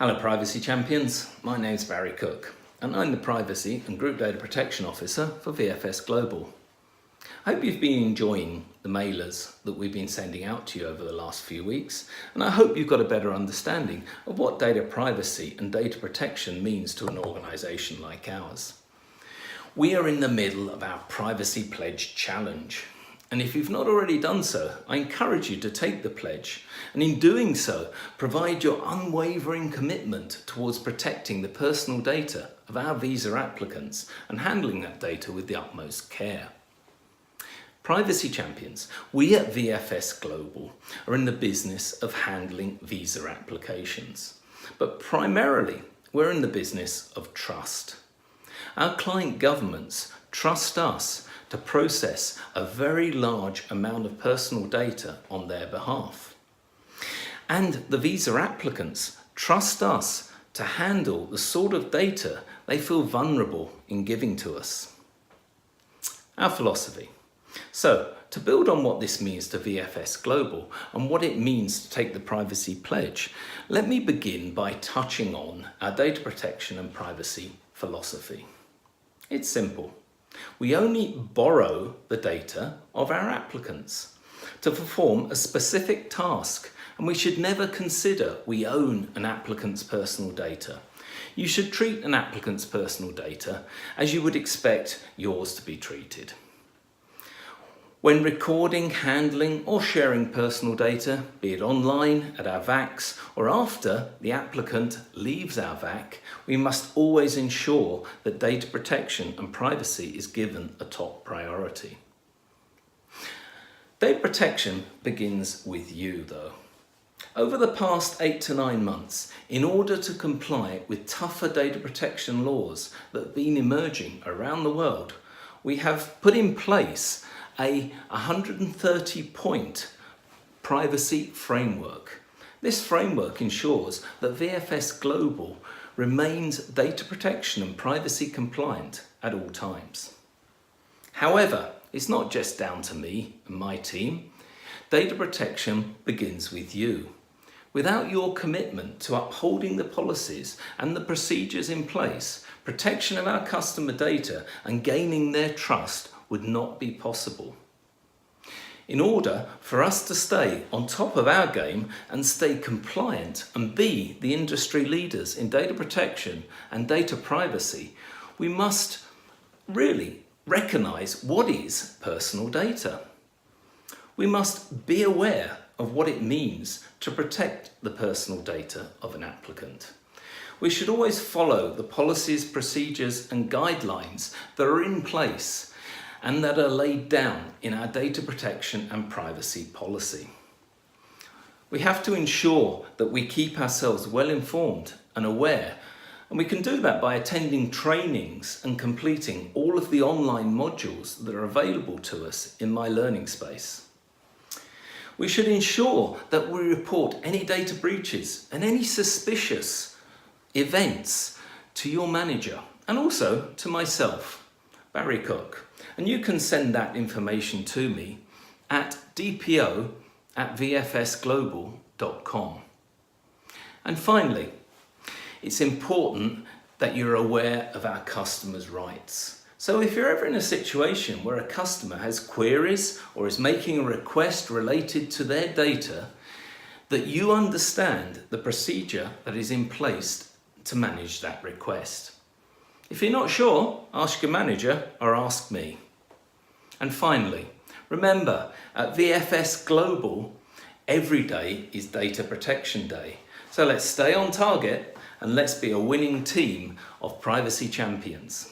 Hello Privacy Champions, my name's Barry Cook and I'm the Privacy and Group Data Protection Officer for VFS Global. I hope you've been enjoying the mailers that we've been sending out to you over the last few weeks, and I hope you've got a better understanding of what data privacy and data protection means to an organisation like ours. We are in the middle of our Privacy Pledge Challenge. And if you've not already done so, I encourage you to take the pledge and in doing so, provide your unwavering commitment towards protecting the personal data of our visa applicants and handling that data with the utmost care. Privacy Champions, we at VFS Global are in the business of handling visa applications, but primarily we're in the business of trust. Our client governments trust us to process a very large amount of personal data on their behalf. And the visa applicants trust us to handle the sort of data they feel vulnerable in giving to us. Our philosophy. So, to build on what this means to VFS Global and what it means to take the Privacy Pledge, let me begin by touching on our data protection and privacy philosophy. It's simple. We only borrow the data of our applicants to perform a specific task, and we should never consider we own an applicant's personal data. You should treat an applicant's personal data as you would expect yours to be treated. When recording, handling or sharing personal data, be it online, at our VACs or after the applicant leaves our VAC, we must always ensure that data protection and privacy is given a top priority. Data protection begins with you though. Over the past 8 to 9 months, in order to comply with tougher data protection laws that have been emerging around the world, we have put in place a 130-point privacy framework. This framework ensures that VFS Global remains data protection and privacy compliant at all times. However, it's not just down to me and my team. Data protection begins with you. Without your commitment to upholding the policies and the procedures in place, protection of our customer data and gaining their trust would not be possible. In order for us to stay on top of our game and stay compliant and be the industry leaders in data protection and data privacy, we must really recognize what is personal data. We must be aware of what it means to protect the personal data of an applicant. We should always follow the policies, procedures and guidelines that are in place and that are laid down in our data protection and privacy policy. We have to ensure that we keep ourselves well informed and aware, and we can do that by attending trainings and completing all of the online modules that are available to us in My Learning Space. We should ensure that we report any data breaches and any suspicious events to your manager and also to myself, Barry Cook. And you can send that information to me at dpo@vfsglobal.com. And finally, it's important that you're aware of our customers' rights. So if you're ever in a situation where a customer has queries or is making a request related to their data, that you understand the procedure that is in place to manage that request. If you're not sure, ask your manager or ask me. And finally, remember, at VFS Global, every day is Data Protection Day. So let's stay on target and let's be a winning team of privacy champions.